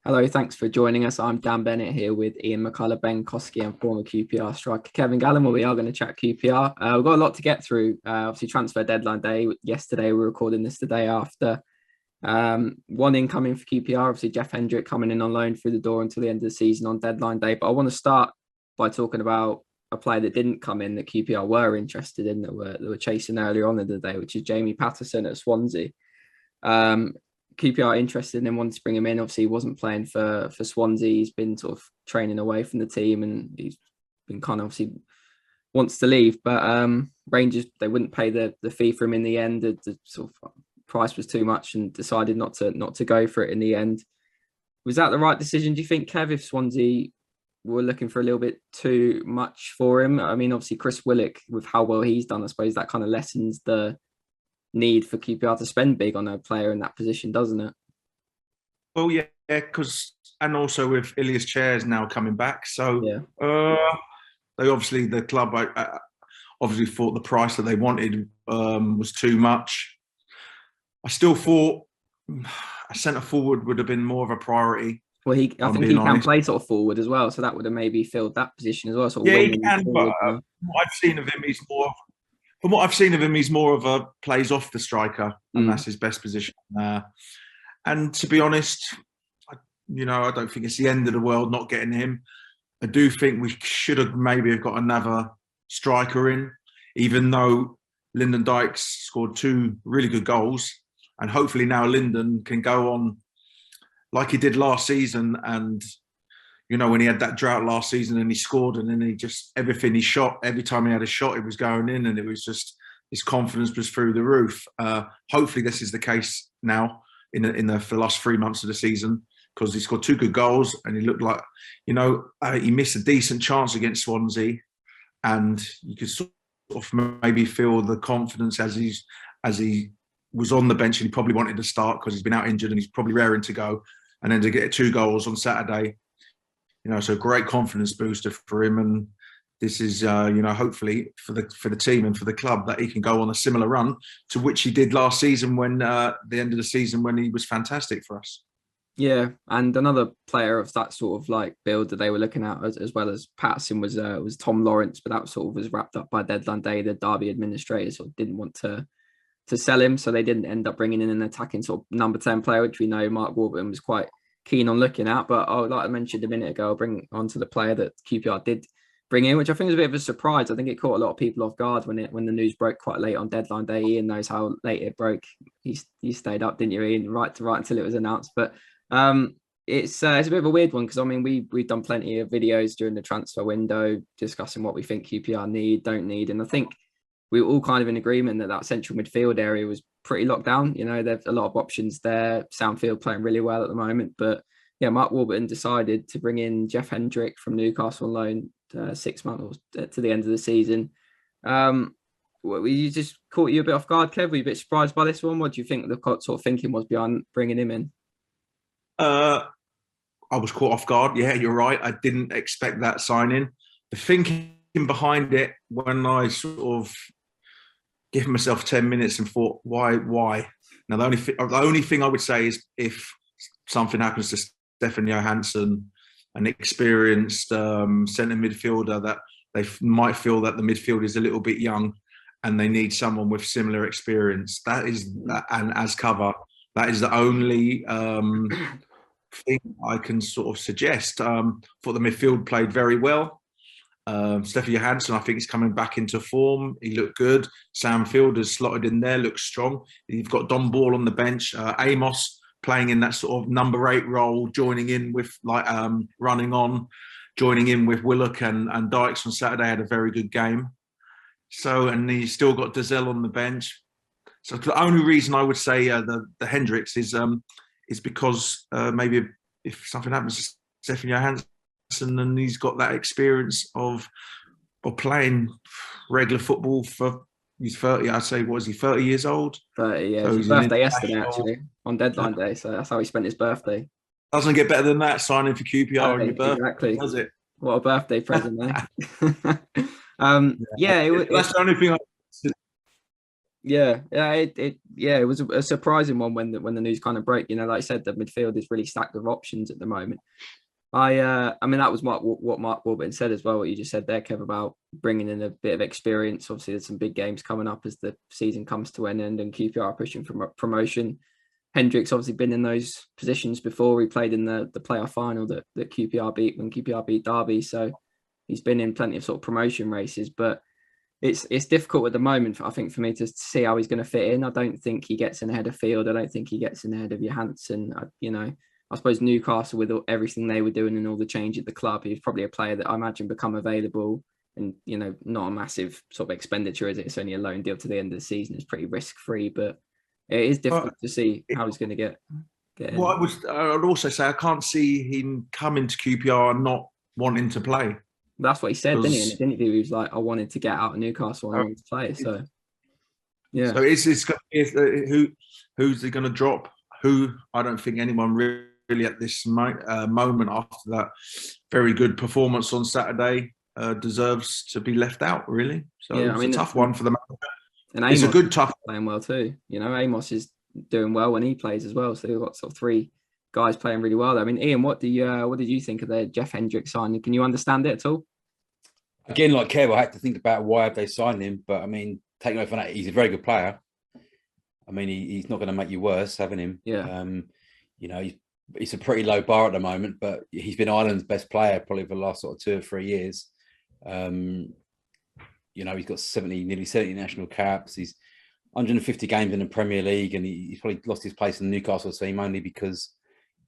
Hello, thanks for joining us. I'm Dan Bennett here with Ian McCullough, Ben Kosky, and former QPR striker Kevin Gallen. Well, we are going to chat QPR. We've got a lot to get through. Obviously, transfer deadline day yesterday. We're recording this the day after. One incoming for QPR. Obviously, Jeff Hendrick coming in on loan through the door until the end of the season on deadline day. But I want to start by talking about a player that didn't come in that QPR were interested in, that were chasing earlier on in the day, which is Jamie Paterson at Swansea. QPR interested in him, wanted to bring him in. Obviously, he wasn't playing for Swansea. He's been sort of training away from the team, and he's been kind of obviously wants to leave. But Rangers, they wouldn't pay the fee for him in the end. The sort of price was too much, and decided not to go for it in the end. Was that the right decision, do you think, Kev? If Swansea were looking for a little bit too much for him, I mean, obviously Chris Willock, with how well he's done, I suppose that kind of lessens the need for QPR to spend big on a player in that position, doesn't it? Well, yeah, because and also with Ilias Chairs now coming back, so Yeah. they obviously the club obviously thought the price that they wanted was too much. I still thought a centre forward would have been more of a priority. Well, I think he can play sort of forward as well, so that would have maybe filled that position as well. Sort of Yeah, he can, forward, but what I've seen of him, he's more. From what I've seen of him, he's more of a plays off the striker, and that's his best position. And to be honest, I don't think it's the end of the world not getting him. I do think we should have maybe got another striker in, even though Lyndon Dykes scored 2 really good goals, and hopefully now Lyndon can go on like he did last season. And when he had that drought last season and he scored, and then he just, everything he shot, every time he had a shot, it was going in, and it was just, his confidence was through the roof. Hopefully this is the case now for the last 3 months of the season, because he scored 2 good goals, and he looked like, he missed a decent chance against Swansea, and you could sort of maybe feel the confidence as he was on the bench, and he probably wanted to start because he's been out injured and he's probably raring to go. And then to get 2 goals on Saturday, so a great confidence booster for him, and this is, hopefully for the team and for the club, that he can go on a similar run to which he did last season, when the end of the season, when he was fantastic for us. Yeah, and another player of that sort of like build that they were looking at, as well as Patterson, was Tom Lawrence, but that sort of was wrapped up by deadline day. The Derby administrators sort of didn't want to sell him, so they didn't end up bringing in an attacking sort of number 10 player, which we know Mark Warburton was quite keen on looking at. But like I mentioned a minute ago, I'll bring on to the player that QPR did bring in, which I think was a bit of a surprise. I think it caught a lot of people off guard when the news broke quite late on deadline day. Ian knows how late it broke. You stayed up, didn't you, Ian? Right until it was announced. But it's a bit of a weird one, because I mean we've done plenty of videos during the transfer window discussing what we think QPR don't need, and I think we were all kind of in agreement that central midfield area was pretty locked down. There's a lot of options there. Soundfield playing really well at the moment, but yeah, Mark Warburton decided to bring in Jeff Hendrick from Newcastle on loan 6 months to the end of the season. You just caught you a bit off guard, Kev? Were you a bit surprised by this one? What do you think the sort of thinking was behind bringing him in? I was caught off guard. Yeah, you're right. I didn't expect that signing. The thinking behind it, when I sort of gave myself 10 minutes and thought, why? Now, the only thing I would say is, if something happens to Stefan Johansson, an experienced centre midfielder, that they might feel that the midfield is a little bit young and they need someone with similar experience. And as cover, that is the only thing I can sort of suggest. Thought the midfield played very well. Stefan Johansson, I think, is coming back into form. He looked good. Sam Field has slotted in there, looks strong. You've got Don Ball on the bench. Amos playing in that sort of number 8 role, joining in with running on, joining in with Willock and Dykes on Saturday, had a very good game. So, and you still got Dazelle on the bench. So the only reason I would say the Hendricks is because maybe if something happens to Stefan Johansson, and he's got that experience of playing regular football for, he's 30, I'd say, what is he, 30 years old? 30, yeah. So his birthday yesterday, actually, on deadline day. So that's how he spent his birthday. Doesn't get better than that, signing for QPR on your birthday, exactly. Does it? What a birthday present, eh? That's the only thing It was a surprising one when the news kind of broke. You know, like I said, the midfield is really stacked with options at the moment. I mean, that was what Mark Warburton said as well. What you just said there, Kev, about bringing in a bit of experience. Obviously, there's some big games coming up as the season comes to an end, and QPR pushing for promotion. Hendrick's obviously been in those positions before. He played in the playoff final that QPR beat when QPR beat Derby, so he's been in plenty of sort of promotion races. But it's difficult at the moment, I think, for me to see how he's going to fit in. I don't think he gets in ahead of Field. I don't think he gets in ahead of Johansson. I suppose Newcastle, with everything they were doing and all the change at the club, he's probably a player that I imagine become available and, not a massive sort of expenditure, is it? It's only a loan deal to the end of the season. It's pretty risk-free, but it is difficult to see how he's going to get in. Well, I'd also say I can't see him coming to QPR and not wanting to play. That's what he said, didn't he? In an interview, he was like, I wanted to get out of Newcastle and I wanted to play. So, yeah. So who's he going to drop? Who? I don't think anyone really at this moment after that very good performance on Saturday deserves to be left out, really. So it's a tough one for them. And Amos, it's a good tough playing well too. Amos is doing well when he plays as well. So we've got sort of three guys playing really well. I mean, Ian, what did you think of the Jeff Hendrick signing? Can you understand it at all? Again, like Kev, I had to think about why have they signed him. But I mean, taking away from that, he's a very good player. I mean, he's not going to make you worse having him. Yeah. It's a pretty low bar at the moment, but he's been Ireland's best player probably for the last sort of 2 or 3 years. He's got nearly 70 national caps. He's 150 games in the Premier League, and he's probably lost his place in the Newcastle team only because,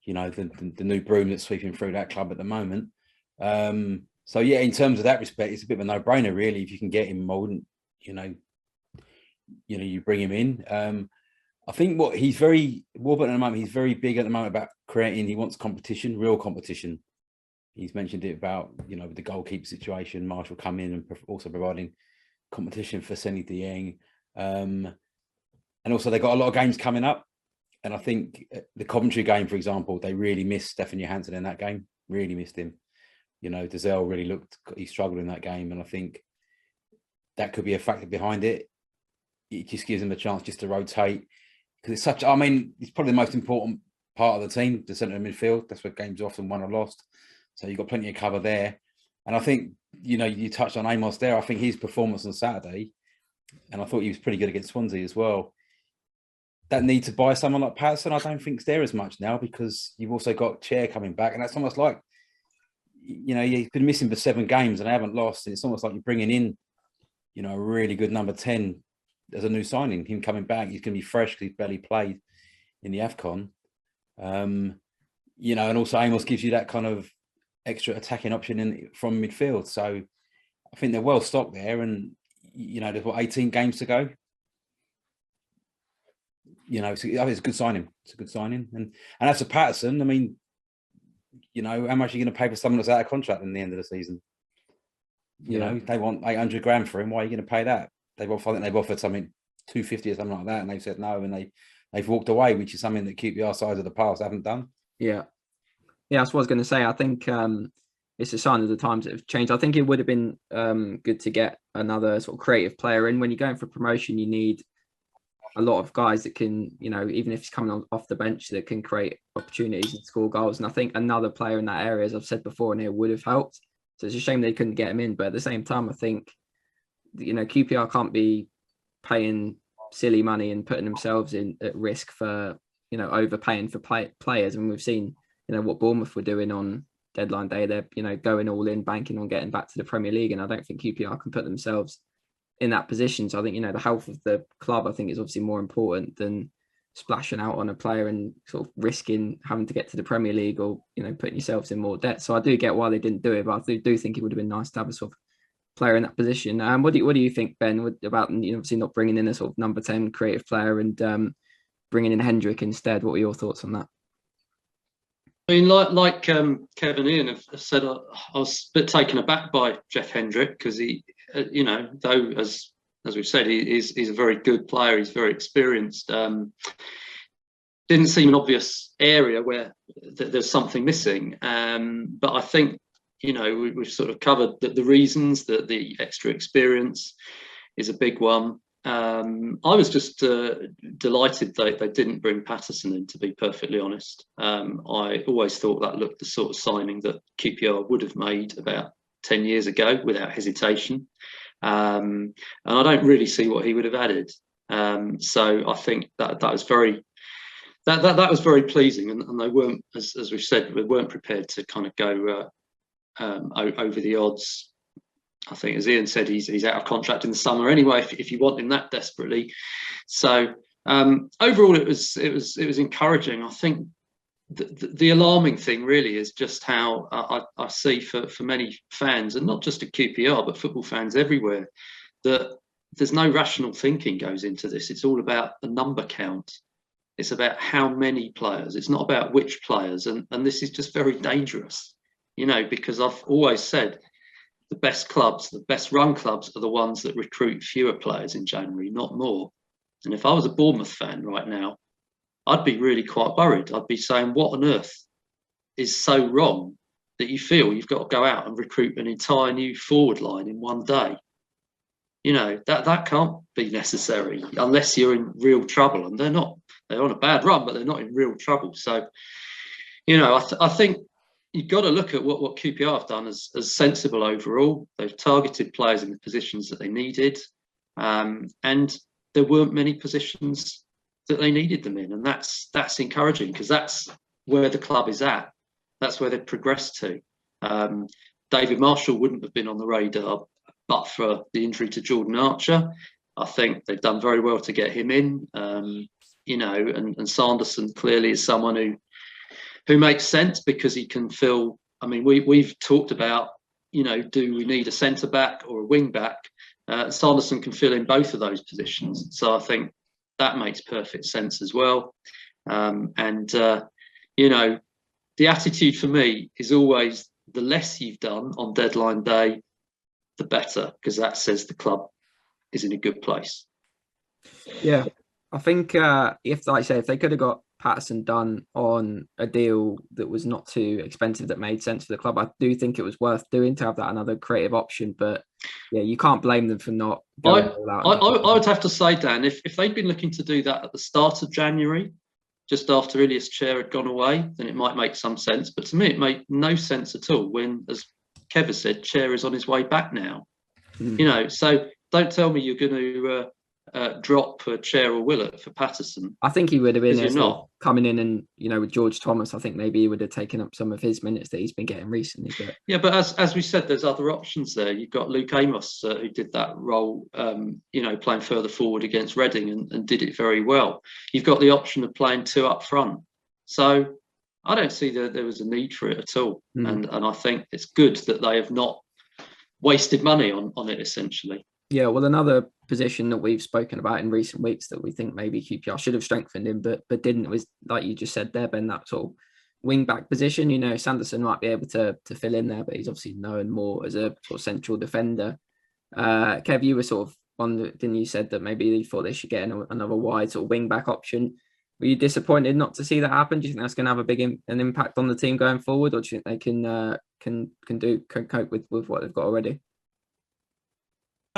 the new broom that's sweeping through that club at the moment. So yeah, in terms of that respect, it's a bit of a no-brainer really. If you can get him, I wouldn't, you bring him in. I think Warburton at the moment, he's very big at the moment about creating. He wants competition, real competition. He's mentioned it about, with the goalkeeper situation, Marshall come in and also providing competition for Senny Dieng. And also they've got a lot of games coming up. And I think the Coventry game, for example, they really missed Stefan Johansson in that game. Really missed him. Dazelle really he struggled in that game. And I think that could be a factor behind it. It just gives him a chance just to rotate. Because it's probably the most important part of the team, the centre of midfield. That's where games are often won or lost. So you've got plenty of cover there. And I think, you touched on Amos there. I think his performance on Saturday, and I thought he was pretty good against Swansea as well. That need to buy someone like Patterson, I don't think is there as much now because you've also got Chair coming back. And that's almost like, he's been missing for 7 games and they haven't lost. And it's almost like you're bringing in, a really good number 10 as a new signing. Him coming back, he's going to be fresh because he's barely played in the AFCON. And also Amos gives you that kind of extra attacking option from midfield. So I think they're well stocked there. And, there's 18 games to go. I think it's a good signing. It's a good signing. And as for Patterson, I mean, how much are you going to pay for someone that's out of contract in the end of the season? They want 800 grand for him. Why are you going to pay that? I think they've offered something 250 or something like that, and they've said no, and they've walked away, which is something that QPR sides of the past haven't done. Yeah, that's what I was going to say. I think it's a sign of the times that have changed. I think it would have been good to get another sort of creative player in. When you're going for promotion, you need a lot of guys that can, even if he's coming off the bench, that can create opportunities and score goals. And I think another player in that area, as I've said before, and it would have helped. So it's a shame they couldn't get him in. But at the same time, I think, QPR can't be paying silly money and putting themselves at risk for, overpaying for players. And we've seen, what Bournemouth were doing on deadline day. They're, going all in, banking on getting back to the Premier League. And I don't think QPR can put themselves in that position. So I think, the health of the club, I think, is obviously more important than splashing out on a player and sort of risking having to get to the Premier League or, putting yourselves in more debt. So I do get why they didn't do it, but I do think it would have been nice to have a sort of player in that position. What do you think, Ben, about obviously not bringing in a sort of number 10 creative player and bringing in Hendrick instead? What were your thoughts on that? I mean, like Kevin and Ian have said, I was a bit taken aback by Jeff Hendrick because he, though as we've said, he's a very good player. He's very experienced. Didn't seem an obvious area where there's something missing. But I think, we've sort of covered the reasons that the extra experience is a big one. I was just delighted they didn't bring Patterson in, to be perfectly honest. I always thought that looked the sort of signing that QPR would have made about 10 years ago without hesitation. And I don't really see what he would have added. So I think that was very that was very pleasing, and they weren't, as we've said, they weren't prepared to kind of go over the odds. I think, as Ian said, he's out of contract in the summer anyway, if you want him that desperately. So overall, it was encouraging. I think the alarming thing really is just how I see for many fans, and not just at QPR, but football fans everywhere, that there's no rational thinking goes into this. It's all about the number count. It's about how many players. It's not about which players, and this is just very dangerous, because I've always said the best clubs, the best run clubs, are the ones that recruit fewer players in January, not more. And if I was a Bournemouth fan right now, I'd be really quite worried. I'd be saying, what on earth is so wrong that you feel you've got to go out and recruit an entire new forward line in one day? That can't be necessary unless you're in real trouble, and they're not. They're on a bad run, but they're not in real trouble. So, I think you've got to look at what QPR have done as sensible overall. They've targeted players in the positions that they needed, and there weren't many positions that they needed them in, and that's encouraging, because that's where the club is at. That's where they've progressed to. David Marshall wouldn't have been on the radar but for the injury to Jordan Archer. I think they've done very well to get him in. And Sanderson clearly is someone who makes sense, because he can fill. I mean, we've talked about, do we need a centre back or a wing back? Sanderson can fill in both of those positions, so I think that makes perfect sense as well. The attitude for me is always the less you've done on deadline day, the better, because that says the club is in a good place. Yeah, I think if they could have got Patterson done on a deal that was not too expensive, that made sense for the club, I do think it was worth doing to have that another creative option. But yeah, you can't blame them for not going all out. I would have to say, Dan, if they'd been looking to do that at the start of January, just after Ilias Chair had gone away, then it might make some sense. But to me, it made no sense at all when, as Kev has said, Chair is on his way back now. So don't tell me you're going to drop Chair or Willett for Patterson. I think he would have been coming in, and with George Thomas, I think maybe he would have taken up some of his minutes that he's been getting recently. But yeah, but as we said, there's other options there. You've got Luke Amos, who did that role, playing further forward against Reading and did it very well. You've got the option of playing two up front. So I don't see that there was a need for it at all. And I think it's good that they have not wasted money on it, essentially. Yeah, well, another position that we've spoken about in recent weeks that we think maybe QPR should have strengthened in, but didn't, was, like you just said there, Ben, that sort of wing-back position. Sanderson might be able to fill in there, but he's obviously known more as a sort of central defender. Kev, you were sort of didn't you said that maybe you thought they should get another wide sort of wing-back option. Were you disappointed not to see that happen? Do you think that's going to have a big an impact on the team going forward, or do you think they can cope with what they've got already?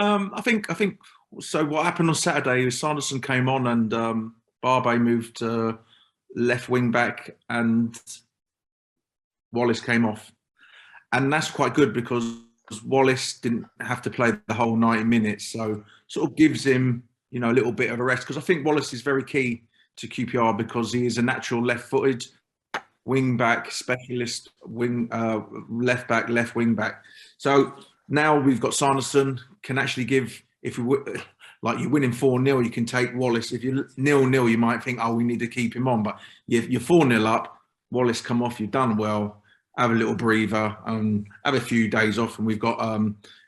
I think so. What happened on Saturday is Sanderson came on and Barbe moved to left wing back and Wallace came off, and that's quite good because Wallace didn't have to play the whole 90 minutes, so sort of gives him a little bit of a rest, because I think Wallace is very key to QPR because he is a natural left-footed wing back specialist, left back, left wing back. So now we've got Sanderson can actually give, if we like you're winning 4-0, you can take Wallace. If you're 0-0, you might think, we need to keep him on. But you're 4-0 up, Wallace come off, you've done well, have a little breather, have a few days off, and we've got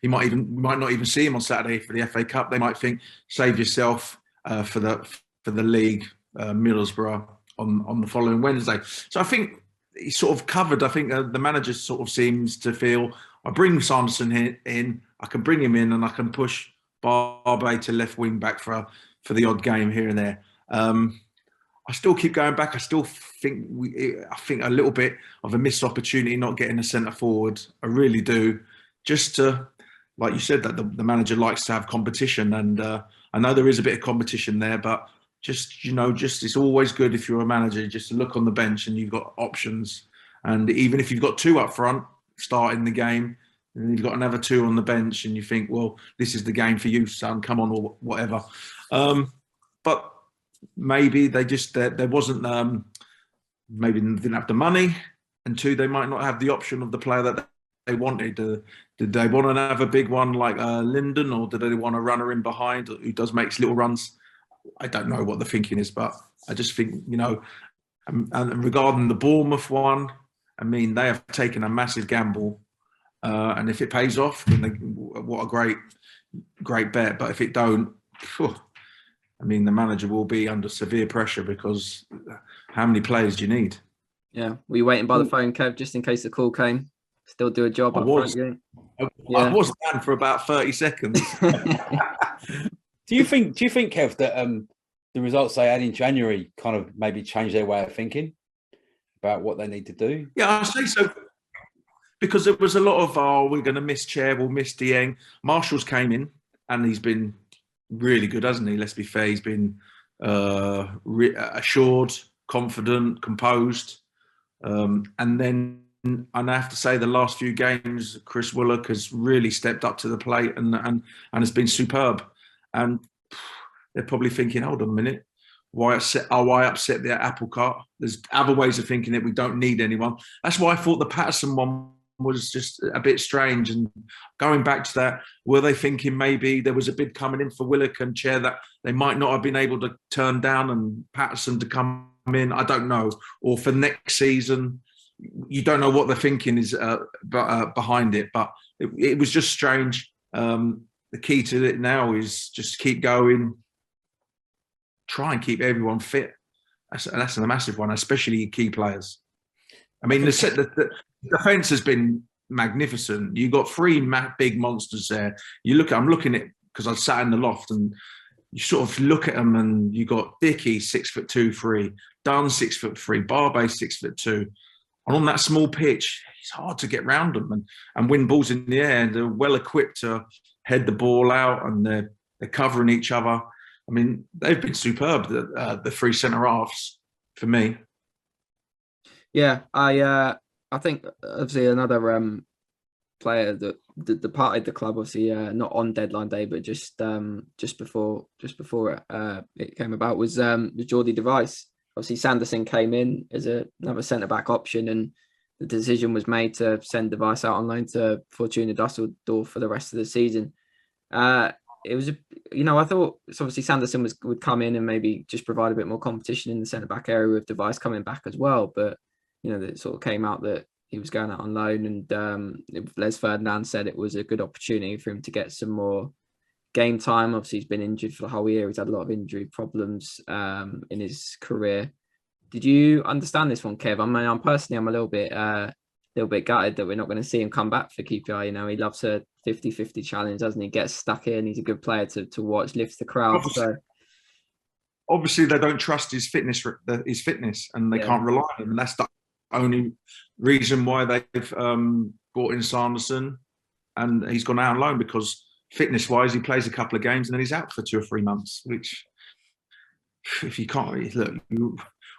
we might not even see him on Saturday for the FA Cup. They might think, save yourself for the league, Middlesbrough on the following Wednesday. So I think he's sort of covered. I think the manager sort of seems to feel, I bring Sanderson in, I can bring him in, and I can push Barbe to left wing back for the odd game here and there. I still keep going back. I still think I think a little bit of a missed opportunity not getting a centre forward. I really do. Just to, like you said, that the manager likes to have competition, and I I know there is a bit of competition there, but just it's always good if you're a manager just to look on the bench and you've got options. And even if you've got two up front starting the game, and you've got another two on the bench, and you think, well, this is the game for you, son, come on, or whatever. But maybe there wasn't, maybe they didn't have the money, and two, they might not have the option of the player that they wanted. Did they want to have a big one like Linden, or did they want a runner in behind who makes little runs? I don't know what the thinking is, but I just think, and regarding the Bournemouth one, I mean, they have taken a massive gamble. And if it pays off, then what a great bet. But if it don't, I mean, the manager will be under severe pressure, because how many players do you need? Yeah. Were you waiting by the phone, Kev, just in case the call came? Still do a job up front, yeah? I was banned for about 30 seconds. Do you think, Kev, that the results they had in January kind of maybe changed their way of thinking about what they need to do? Yeah, I say so. Because there was a lot of, we're going to miss Chair, we'll miss Dieng. Marshall's came in and he's been really good, hasn't he? Let's be fair. He's been assured, confident, composed. And I have to say the last few games, Chris Willock has really stepped up to the plate and has been superb. And they're probably thinking, hold on a minute, why upset the apple cart? There's other ways of thinking it. We don't need anyone. That's why I thought the Patterson one was just a bit strange. And going back to that, were they thinking maybe there was a bid coming in for Willock and Chair that they might not have been able to turn down, and Patterson to come in? I don't know. Or for next season, you don't know what the thinking is behind it. But it was just strange. The key to it now is just keep going, try and keep everyone fit. That's a massive one, especially key players. I mean, the defence has been magnificent. You got three big monsters there. I'm looking at, because I sat in the loft, and you sort of look at them, and you got Dickey 6'2", 3, Dunn 6'3", Barbe 6'2", and on that small pitch, it's hard to get round them and win balls in the air. And they're well equipped to head the ball out, and they're covering each other. I mean, they've been superb, the three centre halves, for me. Yeah, I think obviously another player that departed the club, obviously not on deadline day, but just before it came about, was Jordi Devis. Obviously, Sanderson came in as another centre back option, and the decision was made to send Devis out on loan to Fortuna Düsseldorf for the rest of the season. It was, I thought obviously Sanderson would come in and maybe just provide a bit more competition in the centre back area with Devis coming back as well. But it sort of came out that he was going out on loan, and Les Ferdinand said it was a good opportunity for him to get some more game time. Obviously, he's been injured for the whole year. He's had a lot of injury problems in his career. Did you understand this one, Kev? I mean, I'm a little bit gutted that we're not going to see him come back for QPR. He loves a 50-50 challenge, doesn't he? Gets stuck in. He's a good player to watch, lifts the crowd. Obviously, they don't trust his fitness, and they can't rely on him. And that's the only reason why they've brought in Sanderson, and he's gone out on loan, because fitness-wise, he plays a couple of games and then he's out for 2 or 3 months. Which, if you can't look,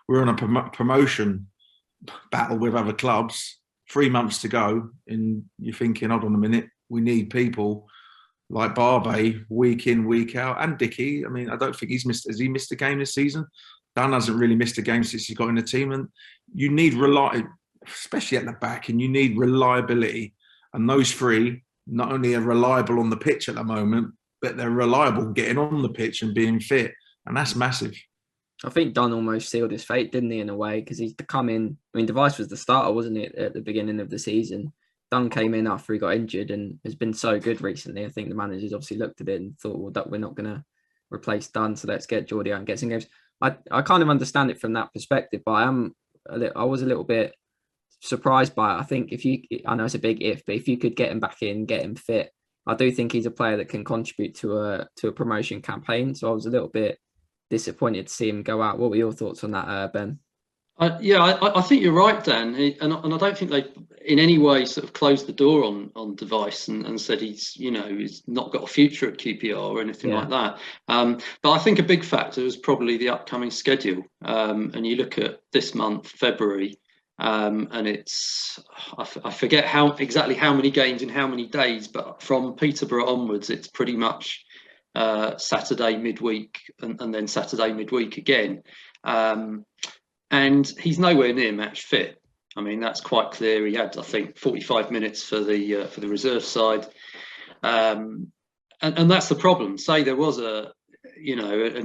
we're on a promotion battle with other clubs. 3 months to go, and you're thinking, hold on a minute, we need people like Barbe week in, week out, and Dickey. I mean, I don't think has he missed a game this season? Dunn hasn't really missed a game since he got in the team, and you need especially at the back, and you need reliability. And those three not only are reliable on the pitch at the moment, but they're reliable getting on the pitch and being fit, and that's massive. I think Dunn almost sealed his fate, didn't he, in a way? Because he's come in. I mean, Devis was the starter, wasn't it, at the beginning of the season? Dunn came in after he got injured and has been so good recently. I think the managers obviously looked at it and thought, well, we're not going to replace Dunn, so let's get Jordi out and get some games. I kind of understand it from that perspective, but I was a little bit surprised by it. I think I know it's a big if, but if you could get him back in, get him fit, I do think he's a player that can contribute to a promotion campaign. So I was a little bit disappointed to see him go out. What were your thoughts on that, Ben? I think you're right, Dan, and I don't think they in any way sort of closed the door on Devis and said he's not got a future at QPR or anything like that. But I think a big factor was probably the upcoming schedule. And you look at this month, February, and it's I forget exactly how many games in how many days, but from Peterborough onwards, it's pretty much Saturday midweek and then Saturday midweek again. And he's nowhere near match fit. I mean, that's quite clear. He had, I think, 45 minutes for the reserve side, and that's the problem. Say there was an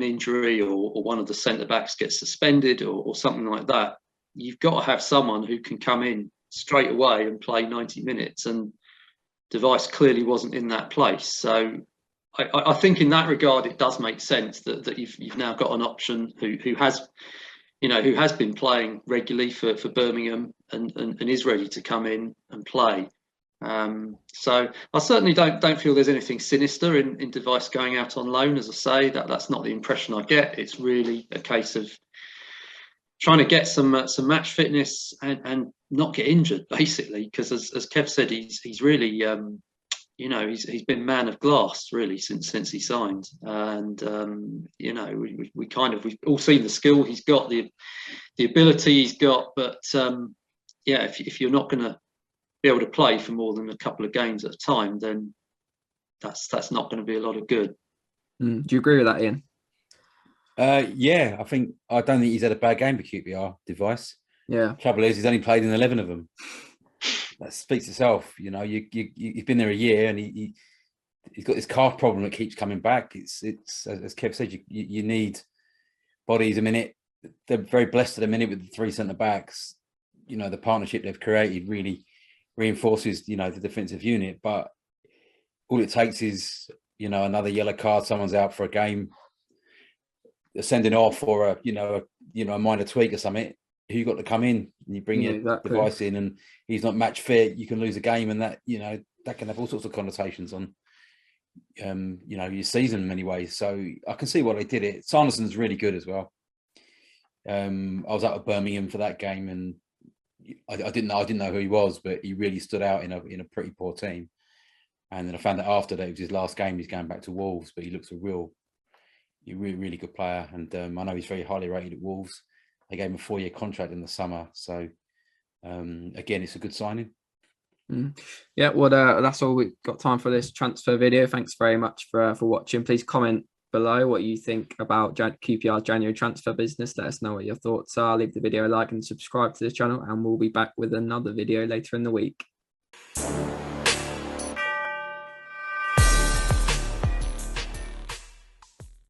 injury or one of the centre backs gets suspended or something like that. You've got to have someone who can come in straight away and play 90 minutes. And Devis clearly wasn't in that place. So I think in that regard, it does make sense that you've now got an option who has been playing regularly for Birmingham and is ready to come in and play. So I certainly don't feel there's anything sinister in Devis going out on loan. As I say, that's not the impression I get. It's really a case of trying to get some match fitness and not get injured, basically. Because as Kev said, he's really he's been man of glass really since he signed, and we've all seen the skill he's got, the ability he's got, but if you're not going to be able to play for more than a couple of games at a time, then that's not going to be a lot of good. Do you agree with that, Ian? Yeah, I don't think he's had a bad game for QPR, Devis. Yeah. Trouble is, he's only played in 11 of them. That speaks itself. You've been there a year, and he's got this calf problem that keeps coming back. It's as Kev said, you need bodies a minute. They're very blessed at the minute with the three centre backs. The partnership they've created really reinforces the defensive unit. But all it takes is another yellow card, someone's out for a game, a sending off, or a minor tweak or something. Who got to come in, and you bring your Devis in, and he's not match fit, you can lose a game, and that that can have all sorts of connotations on your season in many ways. So I can see why they did it. Sanderson's really good as well. I was out of Birmingham for that game, and I didn't know who he was, but he really stood out in a pretty poor team. And then I found out after that it was his last game. He's going back to Wolves, but he looks a really good player, and I know he's very highly rated at Wolves. They gave him a 4-year contract in the summer. So, again, it's a good signing. Yeah, well, that's all we've got time for this transfer video. Thanks very much for watching. Please comment below what you think about QPR's January transfer business. Let us know what your thoughts are. Leave the video a like and subscribe to this channel, and we'll be back with another video later in the week.